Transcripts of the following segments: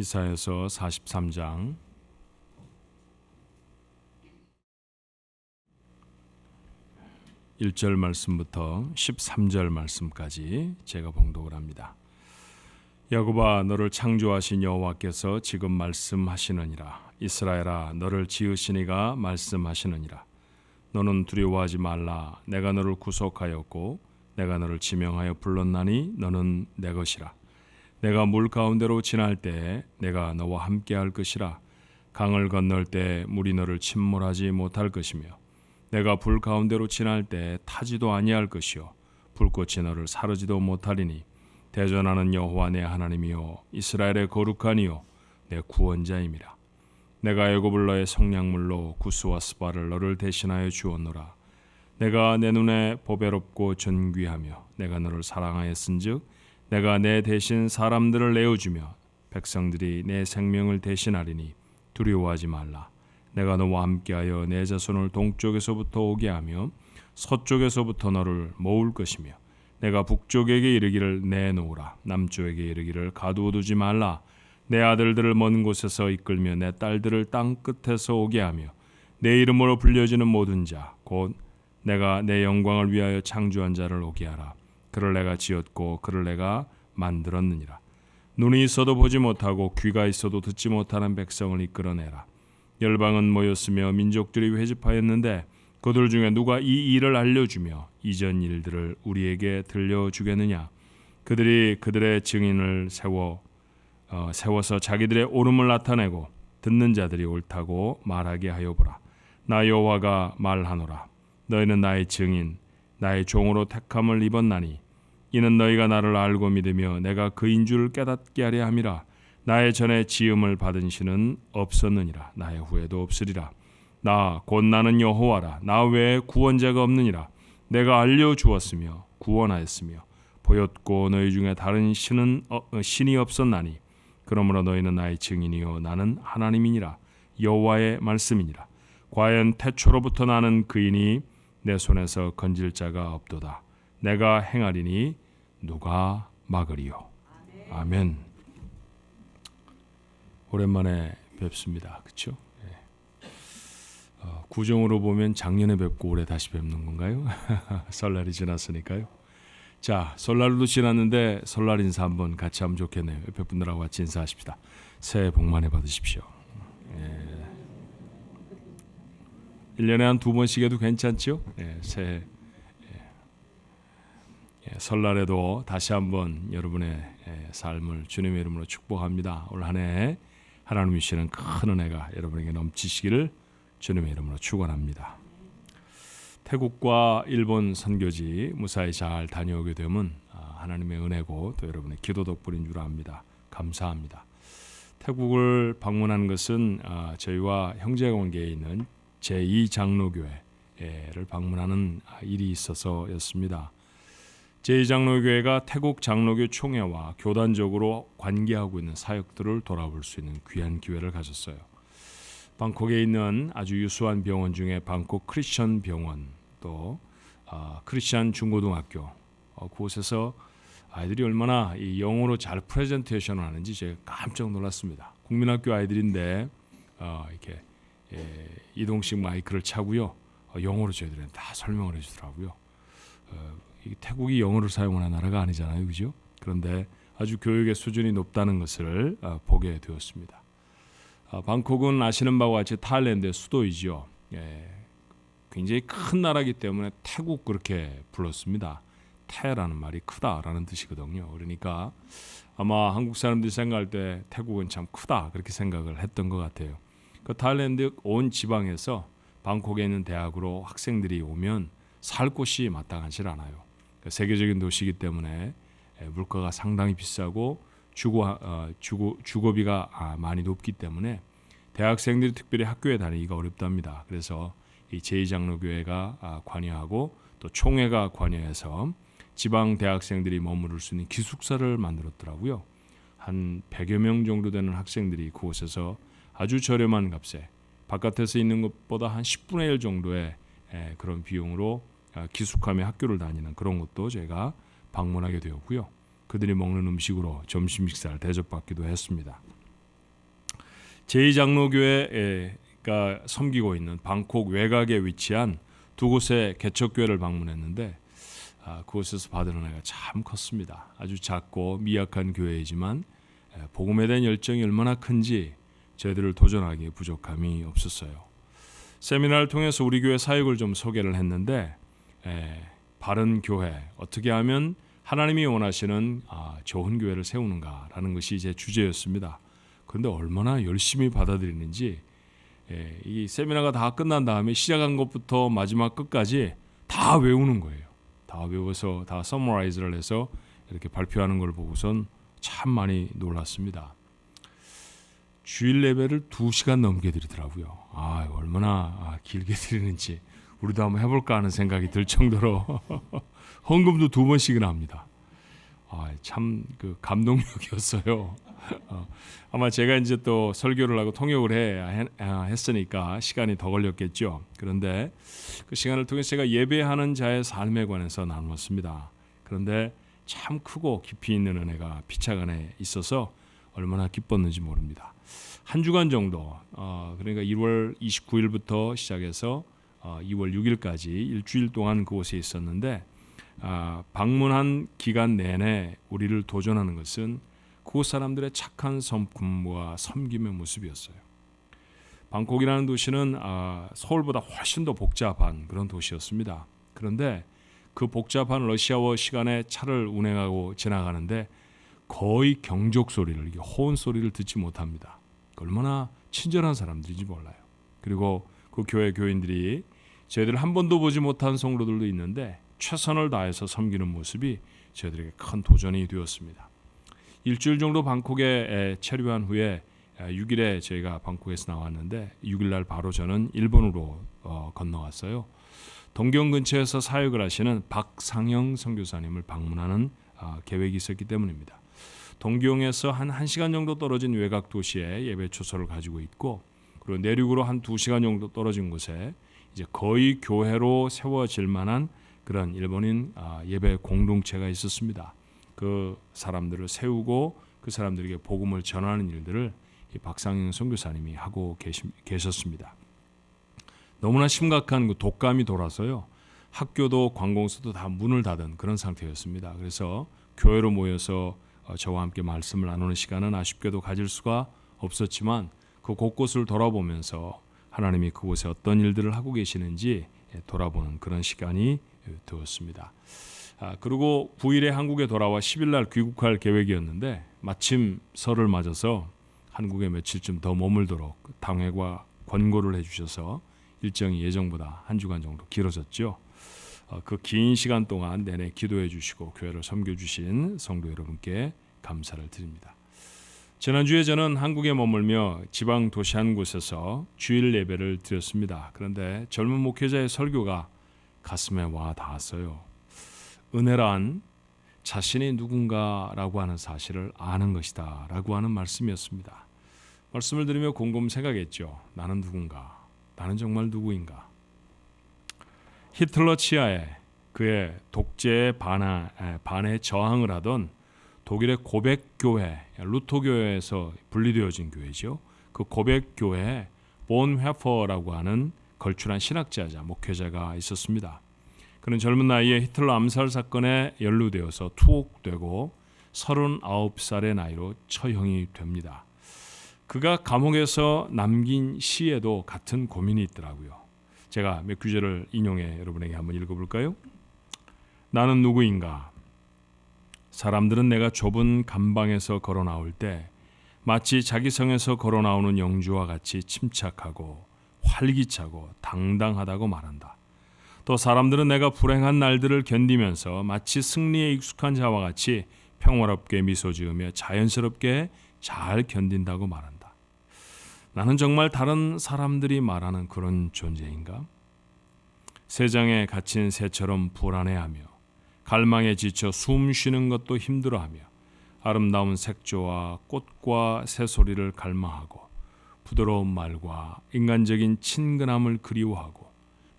이사야서 43장 1절 말씀부터 13절 말씀까지 제가 봉독을 합니다. 야곱아, 너를 창조하신 여호와께서 지금 말씀하시느니라. 이스라엘아, 너를 지으신 이가 말씀하시느니라. 너는 두려워하지 말라. 내가 너를 구속하였고 내가 너를 지명하여 불렀나니 너는 내 것이라. 내가 물 가운데로 지날 때 내가 너와 함께할 것이라. 강을 건널 때 물이 너를 침몰하지 못할 것이며 내가 불 가운데로 지날 때 타지도 아니할 것이요 불꽃이 너를 사르지도 못하리니 대전하는 여호와 내 하나님이요 이스라엘의 거룩한 이요 내 구원자임이라. 내가 애굽을 너의 성량물로 구스와 스바를 너를 대신하여 주었노라. 내가 내 눈에 보배롭고 존귀하며 내가 너를 사랑하였은즉 내가 내 대신 사람들을 내어주며 백성들이 내 생명을 대신하리니 두려워하지 말라. 내가 너와 함께하여 내 자손을 동쪽에서부터 오게 하며 서쪽에서부터 너를 모을 것이며 내가 북쪽에게 이르기를 내놓으라. 남쪽에게 이르기를 가두어두지 말라. 내 아들들을 먼 곳에서 이끌며 내 딸들을 땅 끝에서 오게 하며 내 이름으로 불려지는 모든 자 곧 내가 내 영광을 위하여 창조한 자를 오게 하라. 그를 내가 지었고 그를 내가 만들었느니라. 눈이 있어도 보지 못하고 귀가 있어도 듣지 못하는 백성을 이끌어내라. 열방은 모였으며 민족들이 회집하였는데 그들 중에 누가 이 일을 알려주며 이전 일들을 우리에게 들려주겠느냐. 그들이 그들의 증인을 세워서 자기들의 옳음을 나타내고 듣는 자들이 옳다고 말하게 하여 보라. 나 여호와가 말하노라. 너희는 나의 증인 나의 종으로 택함을 입었나니 이는 너희가 나를 알고 믿으며 내가 그인 줄 깨닫게 하려 함이라. 나의 전에 지음을 받은 신은 없었느니라. 나의 후에도 없으리라. 나 곧 나는 여호와라. 나 외에 구원자가 없느니라. 내가 알려주었으며 구원하였으며 보였고 너희 중에 다른 신이 없었나니 그러므로 너희는 나의 증인이요 나는 하나님이니라. 여호와의 말씀이니라. 과연 태초로부터 나는 그이니 내 손에서 건질 자가 없도다. 내가 행하리니 누가 막으리요. 아멘. 오랜만에 뵙습니다. 그렇죠? 구정으로 보면 작년에 뵙고 올해 다시 뵙는 건가요? 설날이 지났으니까요. 자, 설날도 지났는데 설날 인사 한번 같이 하면 좋겠네요. 옆에 분들하고 같이 인사하십시다. 새해 복 많이 받으십시오. 1년에 한 2번씩 해도 괜찮죠? 새해 설날에도 다시 한번 여러분의 삶을 주님의 이름으로 축복합니다. 올 한 해 하나님이 주시는 큰 은혜가 여러분에게 넘치시기를 주님의 이름으로 축원합니다. 태국과 일본 선교지 무사히 잘 다녀오게 되면 하나님의 은혜고 또 여러분의 기도 덕분인 줄 압니다. 감사합니다. 태국을 방문한 것은 저희와 형제관계에 있는 제2장로교회를 방문하는 일이 있어서였습니다. 제2장로교회가 태국 장로교 총회와 교단적으로 관계하고 있는 사역들을 돌아볼 수 있는 귀한 기회를 가졌어요. 방콕에 있는 아주 유수한 병원 중에 방콕 크리스천 병원 또 크리스천 중고등학교 그곳에서 아이들이 얼마나 이 영어로 잘 프레젠테이션을 하는지 제가 깜짝 놀랐습니다. 국민학교 아이들인데 이렇게 이동식 마이크를 차고요. 영어로 저희들은 다 설명을 해주더라고요. 태국이 영어를 사용하는 나라가 아니잖아요, 그죠? 그런데 아주 교육의 수준이 높다는 것을 보게 되었습니다. 방콕은 아시는 바와 같이 타일랜드의 수도이죠. 굉장히 큰 나라이기 때문에 태국 그렇게 불렀습니다. 태라는 말이 크다라는 뜻이거든요. 그러니까 아마 한국 사람들이 생각할 때 태국은 참 크다 그렇게 생각을 했던 것 같아요. 그 타일랜드 온 지방에서 방콕에 있는 대학으로 학생들이 오면 살 곳이 마땅하지 않아요. 세계적인 도시이기 때문에 물가가 상당히 비싸고 주거비가 많이 높기 때문에 대학생들이 특별히 학교에 다니기가 어렵답니다. 그래서 이 제2장로교회가 관여하고 또 총회가 관여해서 지방 대학생들이 머무를 수 있는 기숙사를 만들었더라고요. 한 100여 명 정도 되는 학생들이 그곳에서 아주 저렴한 값에 바깥에서 있는 것보다 한 10분의 1 정도의 그런 비용으로 기숙하며 학교를 다니는 그런 것도 제가 방문하게 되었고요. 그들이 먹는 음식으로 점심 식사를 대접받기도 했습니다. 제2장로교회가 섬기고 있는 방콕 외곽에 위치한 두 곳의 개척교회를 방문했는데 그곳에서 받은 은혜가 참 컸습니다. 아주 작고 미약한 교회이지만 복음에 대한 열정이 얼마나 큰지 저희들을 도전하기에 부족함이 없었어요. 세미나를 통해서 우리 교회 사역을 좀 소개를 했는데 바른 교회, 어떻게 하면 하나님이 원하시는 좋은 교회를 세우는가라는 것이 제 주제였습니다. 그런데 얼마나 열심히 받아들이는지 이 세미나가 다 끝난 다음에 시작한 것부터 마지막 끝까지 다 외우는 거예요. 다 외워서 다 서머라이즈를 해서 이렇게 발표하는 걸 보고선 참 많이 놀랐습니다. 주일 예배를 2시간 넘게 드리더라고요. 얼마나 길게 드리는지 우리도 한번 해볼까 하는 생각이 들 정도로 헌금도 2번씩이나 합니다. 참 그 감동적이었어요. 아마 제가 이제 또 설교를 하고 통역을 했으니까 시간이 더 걸렸겠죠. 그런데 그 시간을 통해서 제가 예배하는 자의 삶에 관해서 나누었습니다. 그런데 참 크고 깊이 있는 은혜가 피착 안에 있어서 얼마나 기뻤는지 모릅니다. 한 주간 정도, 그러니까 1월 29일부터 시작해서 2월 6일까지 일주일 동안 그곳에 있었는데 방문한 기간 내내 우리를 도전하는 것은 그곳 사람들의 착한 섬김과 섬김의 모습이었어요. 방콕이라는 도시는 서울보다 훨씬 더 복잡한 그런 도시였습니다. 그런데 그 복잡한 러시아워 시간에 차를 운행하고 지나가는데 거의 경적 소리를, 호은 소리를 듣지 못합니다. 얼마나 친절한 사람들인지 몰라요. 그리고 그 교회 교인들이 저희들 한 번도 보지 못한 성도들도 있는데 최선을 다해서 섬기는 모습이 저희들에게 큰 도전이 되었습니다. 일주일 정도 방콕에 체류한 후에 6일에 저희가 방콕에서 나왔는데 6일날 바로 저는 일본으로 건너왔어요. 동경 근처에서 사역을 하시는 박상영 선교사님을 방문하는 계획이 있었기 때문입니다. 동경에서 한 1시간 정도 떨어진 외곽 도시에 예배 초소를 가지고 있고, 그리고 내륙으로 한 2시간 정도 떨어진 곳에 이제 거의 교회로 세워질 만한 그런 일본인 예배 공동체가 있었습니다. 그 사람들을 세우고 그 사람들에게 복음을 전하는 일들을 이 박상영 선교사님이 하고 계셨습니다. 너무나 심각한 그 독감이 돌아서요. 학교도 관공서도 다 문을 닫은 그런 상태였습니다. 그래서 교회로 모여서 저와 함께 말씀을 나누는 시간은 아쉽게도 가질 수가 없었지만 그 곳곳을 돌아보면서 하나님이 그곳에 어떤 일들을 하고 계시는지 돌아보는 그런 시간이 되었습니다. 그리고 9일에 한국에 돌아와 10일 날 귀국할 계획이었는데 마침 설을 맞아서 한국에 며칠쯤 더 머물도록 당회가 권고를 해주셔서 일정이 예정보다 한 주간 정도 길어졌죠. 그 긴 시간 동안 내내 기도해 주시고 교회를 섬겨주신 성도 여러분께 감사를 드립니다. 지난주에 저는 한국에 머물며 지방 도시 한 곳에서 주일 예배를 드렸습니다. 그런데 젊은 목회자의 설교가 가슴에 와 닿았어요. 은혜란 자신이 누군가라고 하는 사실을 아는 것이다 라고 하는 말씀이었습니다. 말씀을 들으며 곰곰 생각했죠. 나는 누군가? 나는 정말 누구인가? 히틀러 치하에 그의 독재에 반해 저항을 하던 독일의 고백교회, 루터교회에서 분리되어진 교회죠. 그 고백교회에 본 회퍼라고 하는 걸출한 신학자자, 목회자가 있었습니다. 그는 젊은 나이에 히틀러 암살 사건에 연루되어서 투옥되고 39살의 나이로 처형이 됩니다. 그가 감옥에서 남긴 시에도 같은 고민이 있더라고요. 제가 몇 구절을 인용해 여러분에게 한번 읽어볼까요? 나는 누구인가? 사람들은 내가 좁은 감방에서 걸어 나올 때 마치 자기 성에서 걸어 나오는 영주와 같이 침착하고 활기차고 당당하다고 말한다. 또 사람들은 내가 불행한 날들을 견디면서 마치 승리에 익숙한 자와 같이 평화롭게 미소 지으며 자연스럽게 잘 견딘다고 말한다. 나는 정말 다른 사람들이 말하는 그런 존재인가? 세상에 갇힌 새처럼 불안해하며 갈망에 지쳐 숨 쉬는 것도 힘들어하며 아름다운 색조와 꽃과 새소리를 갈망하고 부드러운 말과 인간적인 친근함을 그리워하고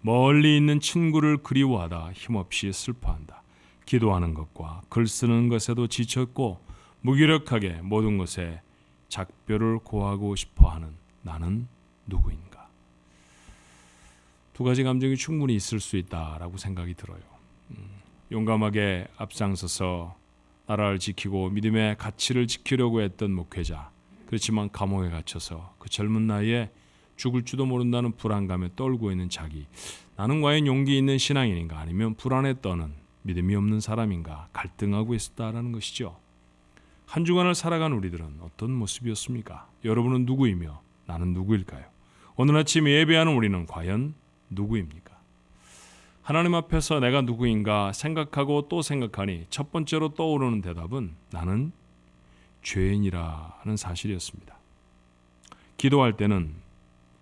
멀리 있는 친구를 그리워하다 힘없이 슬퍼한다. 기도하는 것과 글 쓰는 것에도 지쳤고 무기력하게 모든 것에 작별을 고하고 싶어하는 나는 누구인가? 두 가지 감정이 충분히 있을 수 있다라고 생각이 들어요. 용감하게 앞장서서 나라를 지키고 믿음의 가치를 지키려고 했던 목회자, 그렇지만 감옥에 갇혀서 그 젊은 나이에 죽을지도 모른다는 불안감에 떨고 있는 자기, 나는 과연 용기 있는 신앙인인가 아니면 불안에 떠는 믿음이 없는 사람인가 갈등하고 있었다라는 것이죠. 한 주간을 살아간 우리들은 어떤 모습이었습니까? 여러분은 누구이며 나는 누구일까요? 오늘 아침 예배하는 우리는 과연 누구입니까? 하나님 앞에서 내가 누구인가 생각하고 또 생각하니 첫 번째로 떠오르는 대답은 나는 죄인이라는 사실이었습니다. 기도할 때는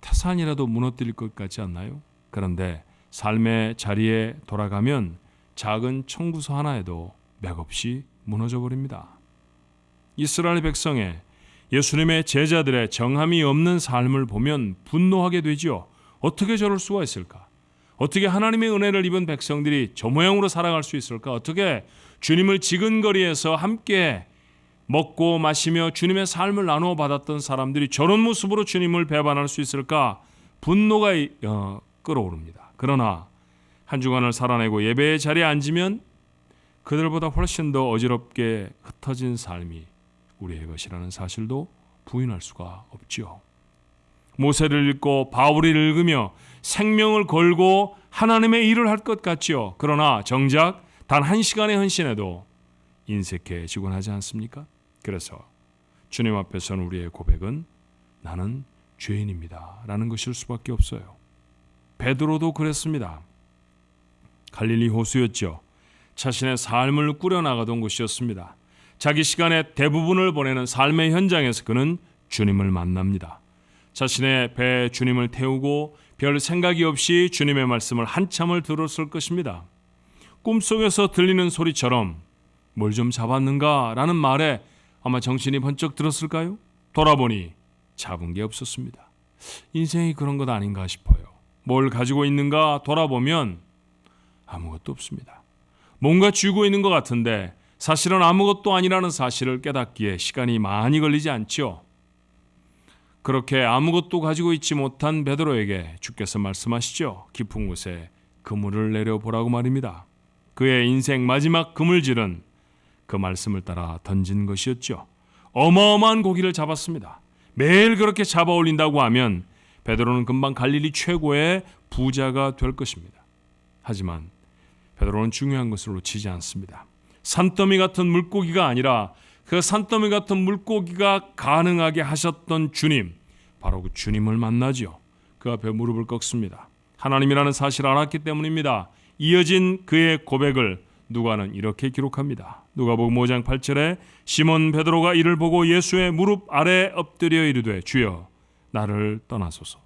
태산이라도 무너뜨릴 것 같지 않나요? 그런데 삶의 자리에 돌아가면 작은 청구서 하나에도 맥없이 무너져 버립니다. 이스라엘 백성의 예수님의 제자들의 정함이 없는 삶을 보면 분노하게 되지요. 어떻게 저럴 수가 있을까? 어떻게 하나님의 은혜를 입은 백성들이 저 모양으로 살아갈 수 있을까? 어떻게 주님을 지근거리에서 함께 먹고 마시며 주님의 삶을 나누어 받았던 사람들이 저런 모습으로 주님을 배반할 수 있을까? 분노가 끓어오릅니다. 그러나 한 주간을 살아내고 예배의 자리에 앉으면 그들보다 훨씬 더 어지럽게 흩어진 삶이 우리의 것이라는 사실도 부인할 수가 없지요. 모세를 읽고 바울을 읽으며 생명을 걸고 하나님의 일을 할 것 같지요. 그러나 정작 단 한 시간의 헌신에도 인색해지곤 하지 않습니까? 그래서 주님 앞에서는 우리의 고백은 나는 죄인입니다 라는 것일 수밖에 없어요. 베드로도 그랬습니다. 갈릴리 호수였죠. 자신의 삶을 꾸려나가던 곳이었습니다. 자기 시간의 대부분을 보내는 삶의 현장에서 그는 주님을 만납니다. 자신의 배에 주님을 태우고 별 생각이 없이 주님의 말씀을 한참을 들었을 것입니다. 꿈속에서 들리는 소리처럼 뭘 좀 잡았는가 라는 말에 아마 정신이 번쩍 들었을까요? 돌아보니 잡은 게 없었습니다. 인생이 그런 것 아닌가 싶어요. 뭘 가지고 있는가 돌아보면 아무것도 없습니다. 뭔가 쥐고 있는 것 같은데 사실은 아무것도 아니라는 사실을 깨닫기에 시간이 많이 걸리지 않지요. 그렇게 아무것도 가지고 있지 못한 베드로에게 주께서 말씀하시죠. 깊은 곳에 그물을 내려보라고 말입니다. 그의 인생 마지막 그물질은 그 말씀을 따라 던진 것이었죠. 어마어마한 고기를 잡았습니다. 매일 그렇게 잡아 올린다고 하면 베드로는 금방 갈릴리 최고의 부자가 될 것입니다. 하지만 베드로는 중요한 것을 놓치지 않습니다. 산더미 같은 물고기가 아니라 그 산더미 같은 물고기가 가능하게 하셨던 주님, 바로 그 주님을 만나죠. 그 앞에 무릎을 꿇습니다. 하나님이라는 사실을 알았기 때문입니다. 이어진 그의 고백을 누가는 이렇게 기록합니다. 누가복음 5장 8절에 시몬 베드로가 이를 보고 예수의 무릎 아래 엎드려 이르되 주여 나를 떠나소서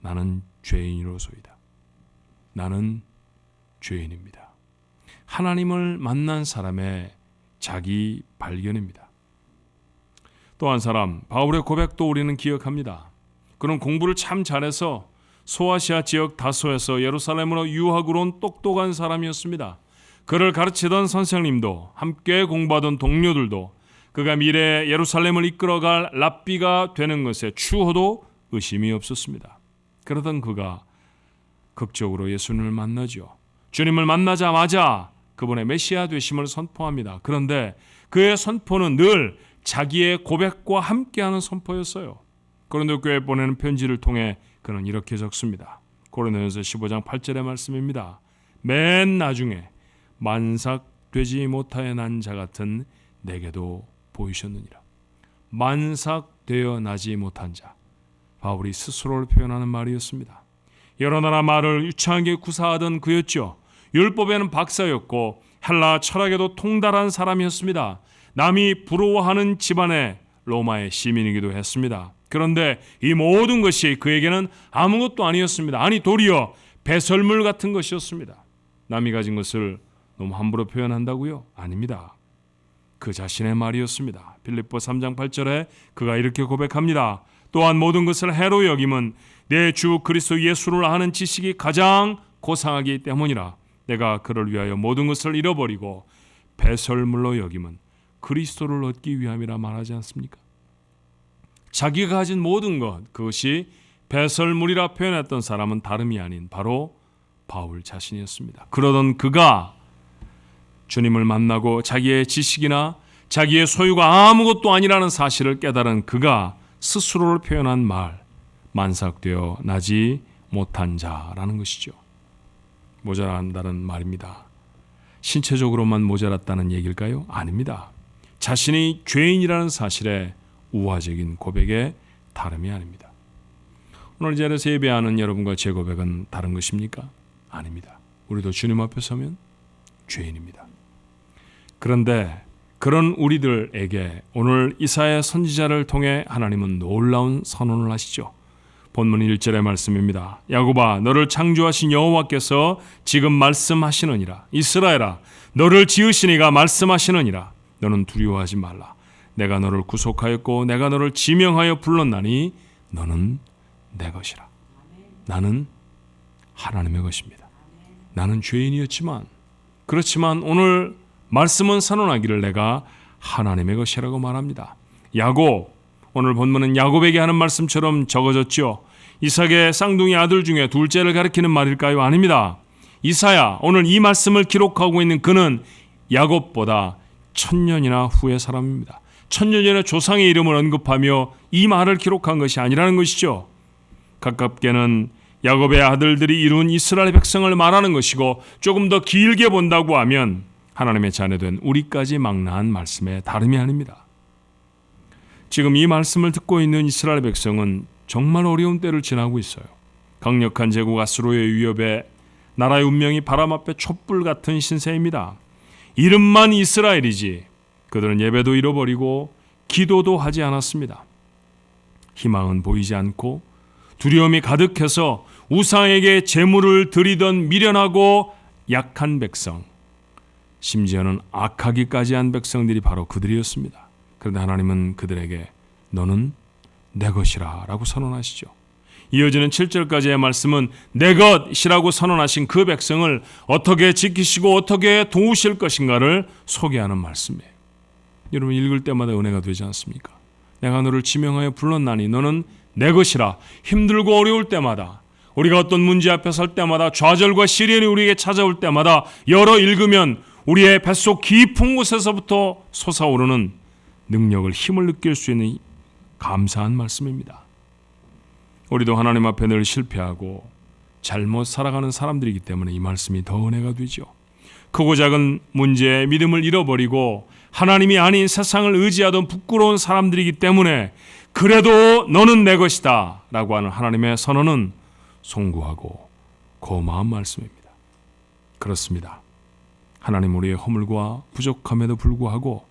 나는 죄인이로소이다. 나는 죄인입니다. 하나님을 만난 사람의 자기 발견입니다. 또 한 사람 바울의 고백도 우리는 기억합니다. 그는 공부를 참 잘해서 소아시아 지역 다소에서 예루살렘으로 유학으로 온 똑똑한 사람이었습니다. 그를 가르치던 선생님도 함께 공부하던 동료들도 그가 미래에 예루살렘을 이끌어갈 랍비가 되는 것에 추호도 의심이 없었습니다. 그러던 그가 극적으로 예수님을 만나죠. 주님을 만나자마자 그분의 메시아 되심을 선포합니다. 그런데 그의 선포는 늘 자기의 고백과 함께하는 선포였어요. 고린도 교회에 보내는 편지를 통해 그는 이렇게 적습니다. 고린도전서 15장 8절의 말씀입니다. 맨 나중에 만삭되지 못하여 난 자 같은 내게도 보이셨느니라. 만삭되어 나지 못한 자, 바울이 스스로를 표현하는 말이었습니다. 여러 나라 말을 유창하게 구사하던 그였죠. 율법에는 박사였고 헬라 철학에도 통달한 사람이었습니다. 남이 부러워하는 집안의 로마의 시민이기도 했습니다. 그런데 이 모든 것이 그에게는 아무것도 아니었습니다. 아니 도리어 배설물 같은 것이었습니다. 남이 가진 것을 너무 함부로 표현한다고요? 아닙니다. 그 자신의 말이었습니다. 빌립보 3장 8절에 그가 이렇게 고백합니다. 또한 모든 것을 해로 여김은 내 주 그리스도 예수를 아는 지식이 가장 고상하기 때문이라. 내가 그를 위하여 모든 것을 잃어버리고 배설물로 여김은 그리스도를 얻기 위함이라 말하지 않습니까? 자기가 가진 모든 것, 그것이 배설물이라 표현했던 사람은 다름이 아닌 바로 바울 자신이었습니다. 그러던 그가 주님을 만나고 자기의 지식이나 자기의 소유가 아무것도 아니라는 사실을 깨달은 그가 스스로를 표현한 말, 만삭되어 나지 못한 자라는 것이죠. 모자란다는 말입니다. 신체적으로만 모자랐다는 얘기일까요? 아닙니다. 자신이 죄인이라는 사실에 우화적인 고백에 다름이 아닙니다. 오늘 이 자리에서 예배하는 여러분과 제 고백은 다른 것입니까? 아닙니다. 우리도 주님 앞에 서면 죄인입니다. 그런데 그런 우리들에게 오늘 이사야 선지자를 통해 하나님은 놀라운 선언을 하시죠. 본문 1절의 말씀입니다. 야곱아, 너를 창조하신 여호와께서 지금 말씀하시느니라. 이스라엘아, 너를 지으신 이가 말씀하시느니라. 너는 두려워하지 말라. 내가 너를 구속하였고 내가 너를 지명하여 불렀나니 너는 내 것이라. 나는 하나님의 것입니다. 나는 죄인이었지만, 그렇지만 오늘 말씀은 선언하기를 내가 하나님의 것이라고 말합니다. 야곱, 오늘 본문은 야곱에게 하는 말씀처럼 적어졌죠. 이삭의 쌍둥이 아들 중에 둘째를 가리키는 말일까요? 아닙니다. 이사야, 오늘 이 말씀을 기록하고 있는 그는 야곱보다 1000년이나 후의 사람입니다. 1000년 전에 조상의 이름을 언급하며 이 말을 기록한 것이 아니라는 것이죠. 가깝게는 야곱의 아들들이 이룬 이스라엘 백성을 말하는 것이고, 조금 더 길게 본다고 하면 하나님의 자녀된 우리까지 망라한 말씀에 다름이 아닙니다. 지금 이 말씀을 듣고 있는 이스라엘 백성은 정말 어려운 때를 지나고 있어요. 강력한 제국 아수르의 위협에 나라의 운명이 바람 앞에 촛불 같은 신세입니다. 이름만 이스라엘이지 그들은 예배도 잃어버리고 기도도 하지 않았습니다. 희망은 보이지 않고 두려움이 가득해서 우상에게 제물을 드리던 미련하고 약한 백성, 심지어는 악하기까지 한 백성들이 바로 그들이었습니다. 그런데 하나님은 그들에게 너는 내 것이라 라고 선언하시죠. 이어지는 7절까지의 말씀은 내 것이라고 선언하신 그 백성을 어떻게 지키시고 어떻게 도우실 것인가를 소개하는 말씀이에요. 여러분, 읽을 때마다 은혜가 되지 않습니까? 내가 너를 지명하여 불렀나니 너는 내 것이라. 힘들고 어려울 때마다, 우리가 어떤 문제 앞에 설 때마다, 좌절과 시련이 우리에게 찾아올 때마다 열어 읽으면 우리의 뱃속 깊은 곳에서부터 솟아오르는 능력을, 힘을 느낄 수 있는 감사한 말씀입니다. 우리도 하나님 앞에 늘 실패하고 잘못 살아가는 사람들이기 때문에 이 말씀이 더 은혜가 되죠. 크고 작은 문제에 믿음을 잃어버리고 하나님이 아닌 세상을 의지하던 부끄러운 사람들이기 때문에 그래도 너는 내 것이다 라고 하는 하나님의 선언은 송구하고 고마운 말씀입니다. 그렇습니다. 하나님 우리의 허물과 부족함에도 불구하고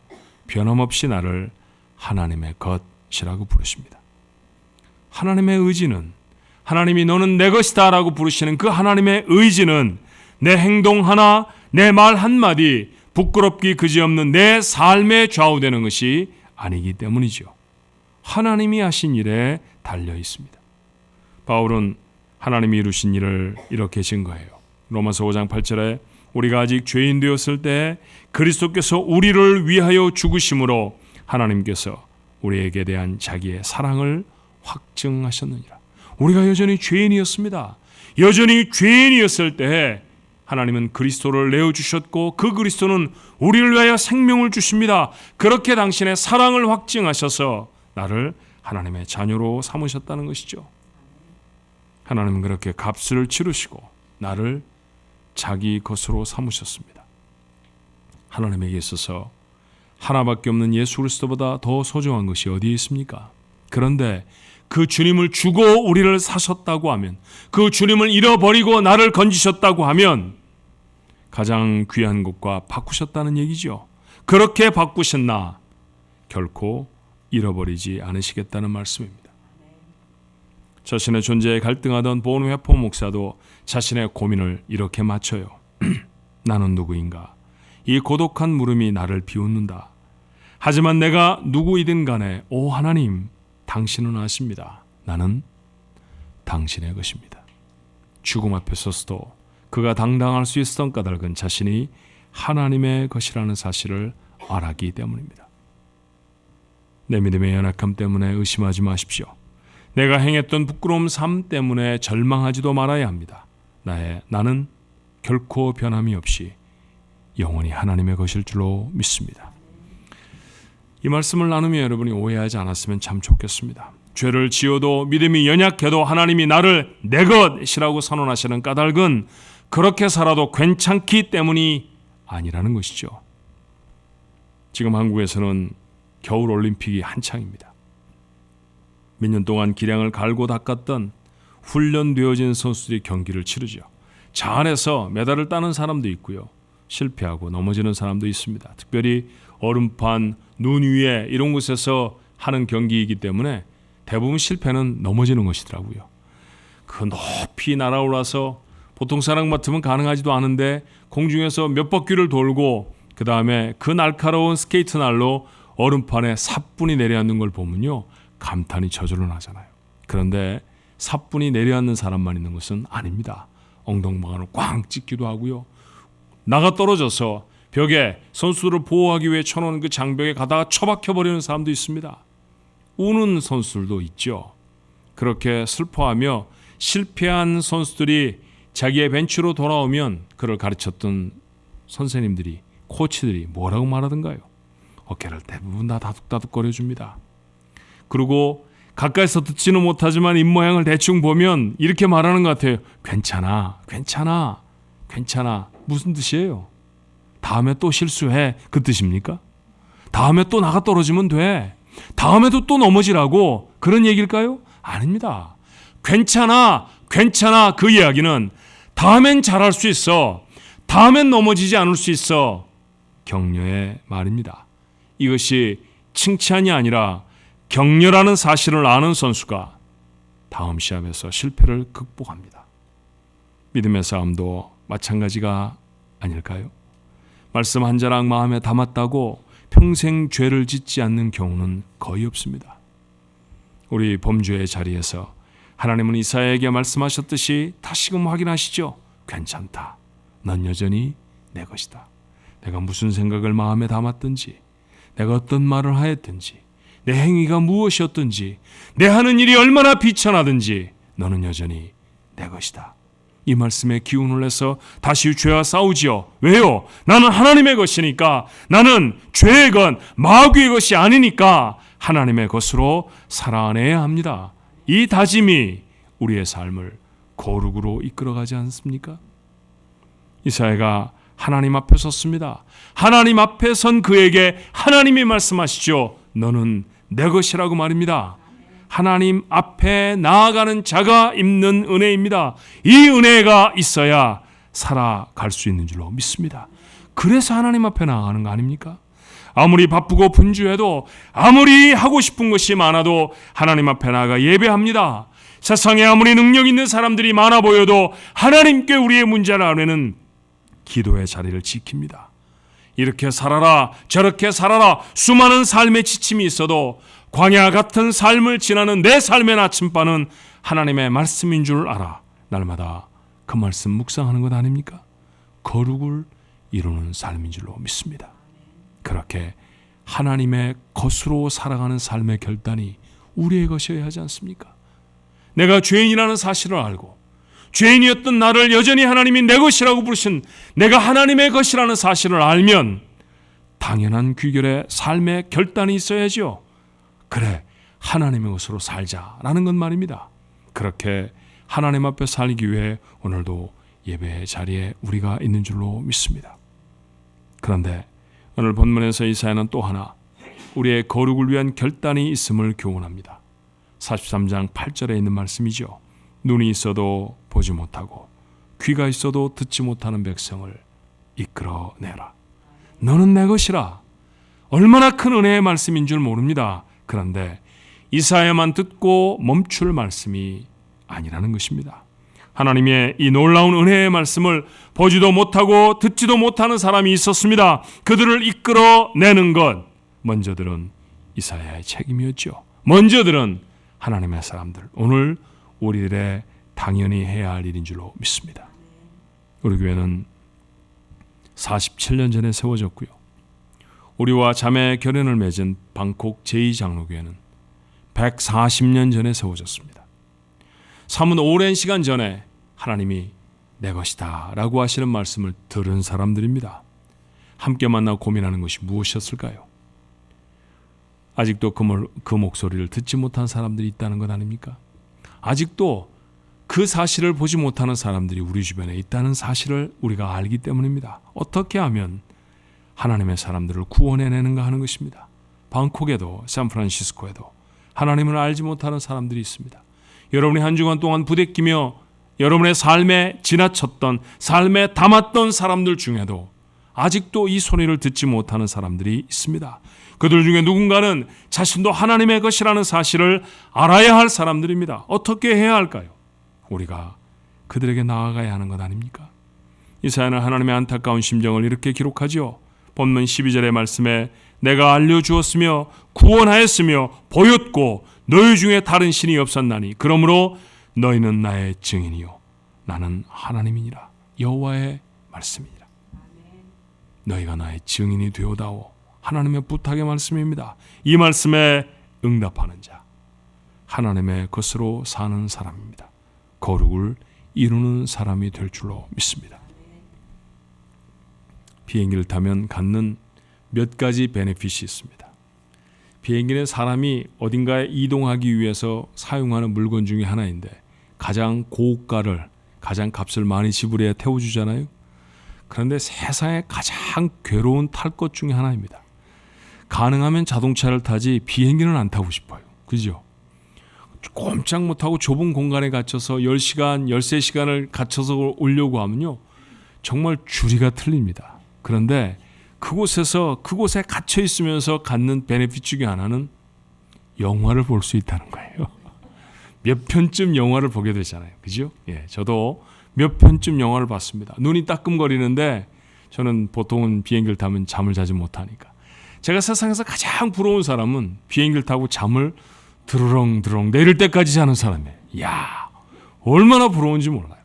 변함없이 나를 하나님의 것이라고 부르십니다. 하나님의 의지는, 하나님이 너는 내 것이다 라고 부르시는 그 하나님의 의지는 내 행동 하나, 내 말 한마디, 부끄럽기 그지없는 내 삶에 좌우되는 것이 아니기 때문이죠. 하나님이 하신 일에 달려 있습니다. 바울은 하나님이 이루신 일을 이렇게 증거해요. 로마서 5장 8절에 우리가 아직 죄인 되었을 때 그리스도께서 우리를 위하여 죽으심으로 하나님께서 우리에게 대한 자기의 사랑을 확증하셨느니라. 우리가 여전히 죄인이었습니다. 여전히 죄인이었을 때 하나님은 그리스도를 내어주셨고 그 그리스도는 우리를 위하여 생명을 주십니다. 그렇게 당신의 사랑을 확증하셔서 나를 하나님의 자녀로 삼으셨다는 것이죠. 하나님은 그렇게 값을 치르시고 나를 자기 것으로 삼으셨습니다. 하나님에게 있어서 하나밖에 없는 예수 그리스도보다 더 소중한 것이 어디에 있습니까? 그런데 그 주님을 주고 우리를 사셨다고 하면, 그 주님을 잃어버리고 나를 건지셨다고 하면 가장 귀한 것과 바꾸셨다는 얘기죠. 그렇게 바꾸신 나 결코 잃어버리지 않으시겠다는 말씀입니다. 자신의 존재에 갈등하던 보은회포 목사도 자신의 고민을 이렇게 맞춰요. 나는 누구인가? 이 고독한 물음이 나를 비웃는다. 하지만 내가 누구이든 간에 오 하나님, 당신은 아십니다. 나는 당신의 것입니다. 죽음 앞에 서서도 그가 당당할 수 있었던 까닭은 자신이 하나님의 것이라는 사실을 알았기 때문입니다. 내 믿음의 연약함 때문에 의심하지 마십시오. 내가 행했던 부끄러움 삶 때문에 절망하지도 말아야 합니다. 나는 결코 변함이 없이 영원히 하나님의 것일 줄로 믿습니다. 이 말씀을 나누며 여러분이 오해하지 않았으면 참 좋겠습니다. 죄를 지어도 믿음이 연약해도 하나님이 나를 내 것이라고 선언하시는 까닭은 그렇게 살아도 괜찮기 때문이 아니라는 것이죠. 지금 한국에서는 겨울 올림픽이 한창입니다. 몇 년 동안 기량을 갈고 닦았던 훈련되어진 선수들이 경기를 치르죠. 잘해서 메달을 따는 사람도 있고요. 실패하고 넘어지는 사람도 있습니다. 특별히 얼음판, 눈 위에 이런 곳에서 하는 경기이기 때문에 대부분 실패는 넘어지는 것이더라고요. 그 높이 날아올라서 보통 사람 같으면 가능하지도 않은데 공중에서 몇 바퀴를 돌고 그 다음에 그 날카로운 스케이트 날로 얼음판에 사뿐히 내려앉는 걸 보면요, 감탄이 저절로 나잖아요. 그런데 사뿐히 내려앉는 사람만 있는 것은 아닙니다. 엉덩방아를 꽝 찍기도 하고요. 나가 떨어져서 벽에 선수들을 보호하기 위해 쳐놓은 그 장벽에 가다가 처박혀버리는 사람도 있습니다. 우는 선수들도 있죠. 그렇게 슬퍼하며 실패한 선수들이 자기의 벤치로 돌아오면 그를 가르쳤던 선생님들이, 코치들이 뭐라고 말하던가요? 어깨를 대부분 다 다둑다둑거려줍니다. 그리고 가까이서 듣지는 못하지만 입모양을 대충 보면 이렇게 말하는 것 같아요. 괜찮아, 괜찮아, 괜찮아. 무슨 뜻이에요? 다음에 또 실수해, 그 뜻입니까? 다음에 또 나가 떨어지면 돼, 다음에도 또 넘어지라고, 그런 얘기일까요? 아닙니다. 괜찮아, 괜찮아, 그 이야기는 다음엔 잘할 수 있어, 다음엔 넘어지지 않을 수 있어, 격려의 말입니다. 이것이 칭찬이 아니라 격려라는 사실을 아는 선수가 다음 시합에서 실패를 극복합니다. 믿음의 싸움도 마찬가지가 아닐까요? 말씀 한 자락 마음에 담았다고 평생 죄를 짓지 않는 경우는 거의 없습니다. 우리 범죄의 자리에서 하나님은 이사야에게 말씀하셨듯이 다시금 확인하시죠. 괜찮다. 넌 여전히 내 것이다. 내가 무슨 생각을 마음에 담았든지, 내가 어떤 말을 하였든지, 내 행위가 무엇이었든지, 내 하는 일이 얼마나 비천하든지 너는 여전히 내 것이다. 이 말씀에 기운을 내서 다시 죄와 싸우지요. 왜요? 나는 하나님의 것이니까. 나는 죄의 것, 마귀의 것이 아니니까 하나님의 것으로 살아내야 합니다. 이 다짐이 우리의 삶을 거룩으로 이끌어가지 않습니까? 이사야가 하나님 앞에 섰습니다. 하나님 앞에 선 그에게 하나님이 말씀하시죠. 너는 내 것이라고 말입니다. 하나님 앞에 나아가는 자가 입는 은혜입니다. 이 은혜가 있어야 살아갈 수 있는 줄로 믿습니다. 그래서 하나님 앞에 나아가는 거 아닙니까? 아무리 바쁘고 분주해도, 아무리 하고 싶은 것이 많아도 하나님 앞에 나아가 예배합니다. 세상에 아무리 능력 있는 사람들이 많아 보여도 하나님께 우리의 문제를 아뢰는 기도의 자리를 지킵니다. 이렇게 살아라, 저렇게 살아라, 수많은 삶의 지침이 있어도 광야 같은 삶을 지나는 내 삶의 나침반은 하나님의 말씀인 줄 알아. 날마다 그 말씀 묵상하는 것 아닙니까? 거룩을 이루는 삶인 줄로 믿습니다. 그렇게 하나님의 것으로 살아가는 삶의 결단이 우리의 것이어야 하지 않습니까? 내가 죄인이라는 사실을 알고 죄인이었던 나를 여전히 하나님이 내 것이라고 부르신 내가 하나님의 것이라는 사실을 알면 당연한 귀결의 삶의 결단이 있어야죠. 그래, 하나님의 것으로 살자라는 건 말입니다. 그렇게 하나님 앞에 살기 위해 오늘도 예배의 자리에 우리가 있는 줄로 믿습니다. 그런데 오늘 본문에서 이사야는 또 하나 우리의 거룩을 위한 결단이 있음을 교훈합니다. 43장 8절에 있는 말씀이죠. 눈이 있어도 보지 못하고 귀가 있어도 듣지 못하는 백성을 이끌어내라. 너는 내 것이라. 얼마나 큰 은혜의 말씀인 줄 모릅니다. 그런데 이사야만 듣고 멈출 말씀이 아니라는 것입니다. 하나님의 이 놀라운 은혜의 말씀을 보지도 못하고 듣지도 못하는 사람이 있었습니다. 그들을 이끌어내는 것, 먼저들은 이사야의 책임이었죠. 먼저들은 하나님의 사람들, 오늘 우리들의 당연히 해야 할 일인 줄로 믿습니다. 우리 교회는 47년 전에 세워졌고요. 우리와 자매 결연을 맺은 방콕 제2장로교회는 140년 전에 세워졌습니다. 삼은 오랜 시간 전에 하나님이 내 것이다 라고 하시는 말씀을 들은 사람들입니다. 함께 만나 고민하는 것이 무엇이었을까요? 아직도 그 목소리를 듣지 못한 사람들이 있다는 것 아닙니까? 아직도 그 사실을 보지 못하는 사람들이 우리 주변에 있다는 사실을 우리가 알기 때문입니다. 어떻게 하면 하나님의 사람들을 구원해내는가 하는 것입니다. 방콕에도 샌프란시스코에도 하나님을 알지 못하는 사람들이 있습니다. 여러분이 한 주간 동안 부대끼며 여러분의 삶에 지나쳤던, 삶에 담았던 사람들 중에도 아직도 이 소리를 듣지 못하는 사람들이 있습니다. 그들 중에 누군가는 자신도 하나님의 것이라는 사실을 알아야 할 사람들입니다. 어떻게 해야 할까요? 우리가 그들에게 나아가야 하는 것 아닙니까? 이사야는 하나님의 안타까운 심정을 이렇게 기록하죠. 본문 12절의 말씀에 내가 알려주었으며 구원하였으며 보였고 너희 중에 다른 신이 없었나니 그러므로 너희는 나의 증인이요 나는 하나님이니라. 여호와의 말씀이니라. 너희가 나의 증인이 되어다오. 하나님의 부탁의 말씀입니다. 이 말씀에 응답하는 자, 하나님의 것으로 사는 사람입니다. 거룩을 이루는 사람이 될 줄로 믿습니다. 비행기를 타면 갖는 몇 가지 베네핏이 있습니다. 비행기는 사람이 어딘가에 이동하기 위해서 사용하는 물건 중에 하나인데 가장 고가를, 가장 값을 많이 지불해야 태워주잖아요. 그런데 세상에 가장 괴로운 탈 것 중에 하나입니다. 가능하면 자동차를 타지 비행기는 안 타고 싶어요. 그죠? 꼼짝 못하고 좁은 공간에 갇혀서 10시간, 13시간을 갇혀서 오려고 하면요. 정말 주리가 틀립니다. 그런데 그곳에 갇혀 있으면서 갖는 베네핏 중에 하나는 영화를 볼 수 있다는 거예요. 몇 편쯤 영화를 보게 되잖아요. 그죠? 예, 저도 몇 편쯤 영화를 봤습니다. 눈이 따끔거리는데 저는 보통은 비행기를 타면 잠을 자지 못하니까. 제가 세상에서 가장 부러운 사람은 비행기를 타고 잠을 드르렁드렁 내릴 때까지 자는 사람이에요. 이야, 얼마나 부러운지 몰라요.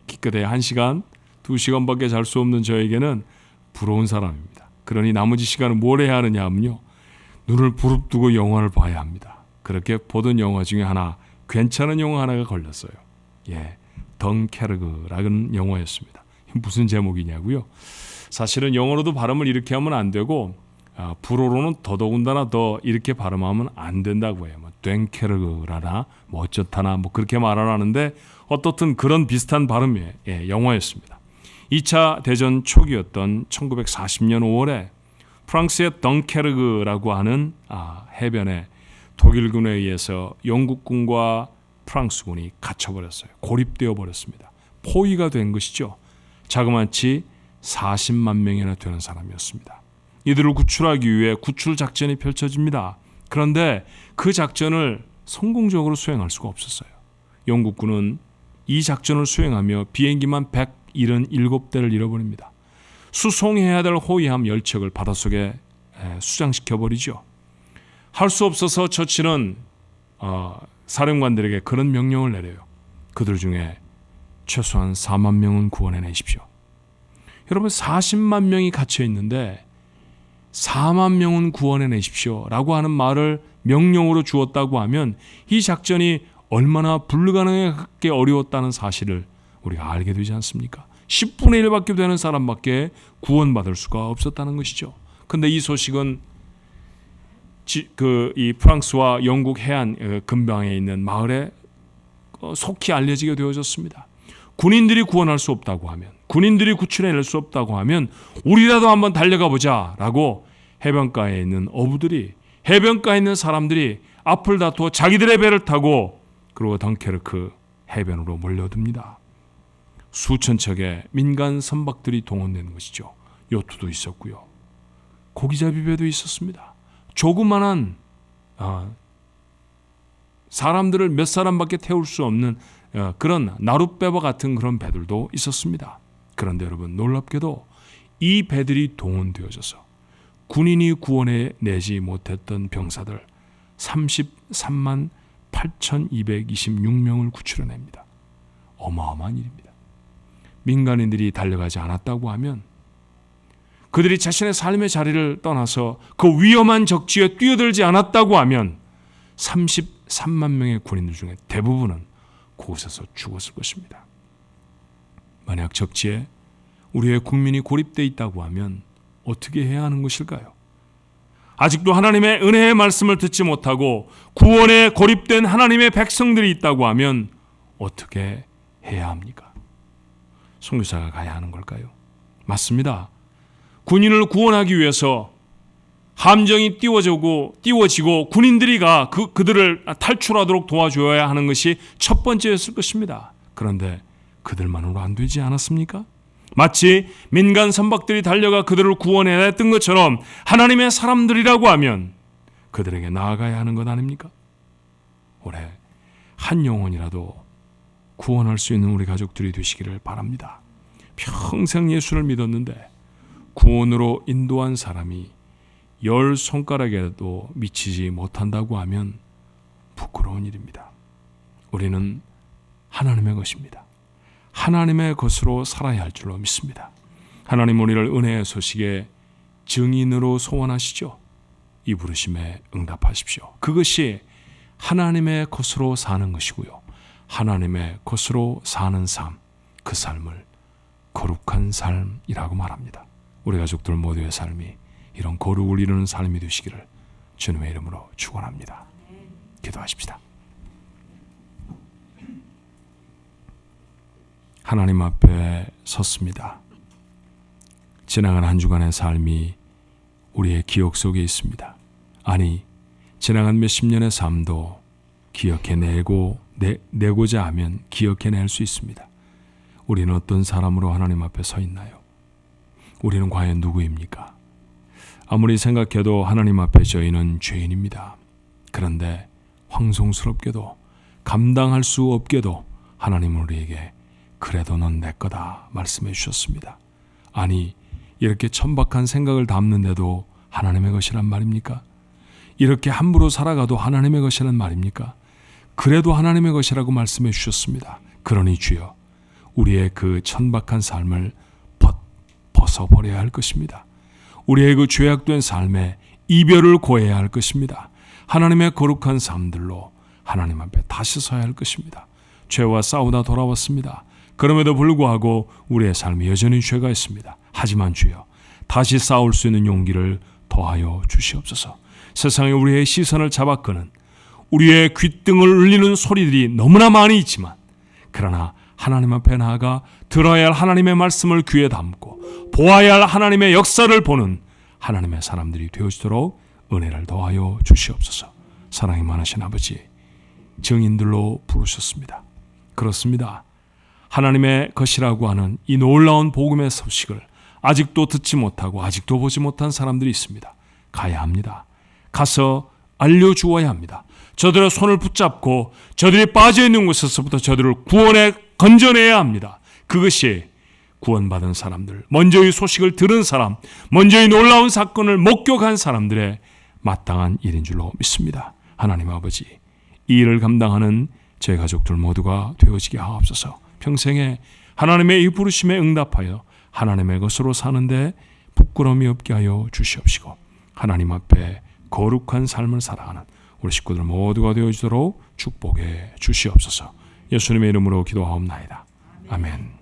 기껏해 1시간, 2시간밖에 잘 수 없는 저에게는 부러운 사람입니다. 그러니 나머지 시간은 뭘 해야 하느냐 하면요. 눈을 부릅뜨고 영화를 봐야 합니다. 그렇게 보던 영화 중에 하나, 괜찮은 영화 하나가 걸렸어요. 예, 덩케르그라는 영화였습니다. 무슨 제목이냐고요? 사실은 영어로도 발음을 이렇게 하면 안 되고 불어로는 더더군다나 더 이렇게 발음하면 안 된다고 해요. 덩케르그라나 뭐 어쩌다나 뭐 그렇게 말하는데 어떻든 그런 비슷한 발음의 영화였습니다. 2차 대전 초기였던 1940년 5월에 프랑스의 덩케르그라고 하는 해변에 독일군에 의해서 영국군과 프랑스군이 갇혀버렸어요. 고립되어 버렸습니다. 포위가 된 것이죠. 자그마치 40만 명이나 되는 사람이었습니다. 이들을 구출하기 위해 구출 작전이 펼쳐집니다. 그런데 그 작전을 성공적으로 수행할 수가 없었어요. 영국군은 이 작전을 수행하며 비행기만 177대를 잃어버립니다. 수송해야 될 호위함 10척을 바닷속에 수장시켜버리죠. 할 수 없어서 처칠은 사령관들에게 그런 명령을 내려요. 그들 중에 최소한 4만 명은 구원해내십시오. 여러분 40만 명이 갇혀 있는데 4만 명은 구원해내십시오 라고 하는 말을 명령으로 주었다고 하면 이 작전이 얼마나 불가능하게 어려웠다는 사실을 우리가 알게 되지 않습니까? 10분의 1밖에 되는 사람밖에 구원받을 수가 없었다는 것이죠. 그런데 이 소식은 이 프랑스와 영국 해안 근방에 있는 마을에 속히 알려지게 되어졌습니다. 군인들이 구원할 수 없다고 하면, 군인들이 구출해낼 수 없다고 하면 우리라도 한번 달려가 보자 라고 해변가에 있는 어부들이, 해변가에 있는 사람들이 앞을 다투어 자기들의 배를 타고 그리고 덩케르크 해변으로 몰려듭니다. 수천 척의 민간 선박들이 동원되는 것이죠. 요트도 있었고요. 고기잡이 배도 있었습니다. 조그만한 사람들을 몇 사람밖에 태울 수 없는 그런 나룻배와 같은 그런 배들도 있었습니다. 그런데 여러분 놀랍게도 이 배들이 동원되어져서 군인이 구원해내지 못했던 병사들 33만 8,226명을 구출해냅니다. 어마어마한 일입니다. 민간인들이 달려가지 않았다고 하면 그들이 자신의 삶의 자리를 떠나서 그 위험한 적지에 뛰어들지 않았다고 하면 33만 명의 군인들 중에 대부분은 그곳에서 죽었을 것입니다. 만약 적지에 우리의 국민이 고립되어 있다고 하면 어떻게 해야 하는 것일까요? 아직도 하나님의 은혜의 말씀을 듣지 못하고 구원에 고립된 하나님의 백성들이 있다고 하면 어떻게 해야 합니까? 선교사가 가야 하는 걸까요? 맞습니다. 군인을 구원하기 위해서 함정이 띄워지고 군인들이 그들을 탈출하도록 도와줘야 하는 것이 첫 번째였을 것입니다. 그런데 그들만으로 안 되지 않았습니까? 마치 민간 선박들이 달려가 그들을 구원해냈던 것처럼 하나님의 사람들이라고 하면 그들에게 나아가야 하는 것 아닙니까? 올해 한 영혼이라도 구원할 수 있는 우리 가족들이 되시기를 바랍니다. 평생 예수를 믿었는데 구원으로 인도한 사람이 10손가락에도 미치지 못한다고 하면 부끄러운 일입니다. 우리는 하나님의 것입니다. 하나님의 것으로 살아야 할 줄로 믿습니다. 하나님 우리를 은혜의 소식의 증인으로 소원하시죠. 이 부르심에 응답하십시오. 그것이 하나님의 것으로 사는 것이고요. 하나님의 것으로 사는 삶, 그 삶을 거룩한 삶이라고 말합니다. 우리 가족들 모두의 삶이 이런 거룩을 이루는 삶이 되시기를 주님의 이름으로 축원합니다. 기도하십시다. 하나님 앞에 섰습니다. 지나간 한 주간의 삶이 우리의 기억 속에 있습니다. 아니, 지나간 몇십 년의 삶도 내고자 하면 기억해낼 수 있습니다. 우리는 어떤 사람으로 하나님 앞에 서 있나요? 우리는 과연 누구입니까? 아무리 생각해도 하나님 앞에 저희는 죄인입니다. 그런데 황송스럽게도 감당할 수 없게도 하나님은 우리에게 그래도 넌 내 거다 말씀해 주셨습니다. 아니, 이렇게 천박한 생각을 담는데도 하나님의 것이란 말입니까? 이렇게 함부로 살아가도 하나님의 것이란 말입니까? 그래도 하나님의 것이라고 말씀해 주셨습니다. 그러니 주여, 우리의 그 천박한 삶을 벗어버려야 할 것입니다. 우리의 그 죄악된 삶에 이별을 고해야 할 것입니다. 하나님의 거룩한 삶들로 하나님 앞에 다시 서야 할 것입니다. 죄와 싸우다 돌아왔습니다. 그럼에도 불구하고 우리의 삶에 여전히 죄가 있습니다. 하지만 주여, 다시 싸울 수 있는 용기를 더하여 주시옵소서. 세상에 우리의 시선을 잡아끄는 우리의 귓등을 울리는 소리들이 너무나 많이 있지만, 그러나 하나님 앞에 나아가 들어야 할 하나님의 말씀을 귀에 담고 보아야 할 하나님의 역사를 보는 하나님의 사람들이 되어지도록 은혜를 더하여 주시옵소서. 사랑이 많으신 아버지, 증인들로 부르셨습니다. 그렇습니다. 하나님의 것이라고 하는 이 놀라운 복음의 소식을 아직도 듣지 못하고 아직도 보지 못한 사람들이 있습니다. 가야 합니다. 가서 알려주어야 합니다. 저들의 손을 붙잡고 저들이 빠져있는 곳에서부터 저들을 구원에 건져내야 합니다. 그것이 구원받은 사람들, 먼저 이 소식을 들은 사람, 먼저 이 놀라운 사건을 목격한 사람들의 마땅한 일인 줄로 믿습니다. 하나님 아버지, 이 일을 감당하는 제 가족들 모두가 되어지게 하옵소서. 평생에 하나님의 이 부르심에 응답하여 하나님의 것으로 사는데 부끄러움이 없게 하여 주시옵시고, 하나님 앞에 거룩한 삶을 살아가는 우리 식구들 모두가 되어지도록 축복해 주시옵소서. 예수님의 이름으로 기도하옵나이다. 아멘.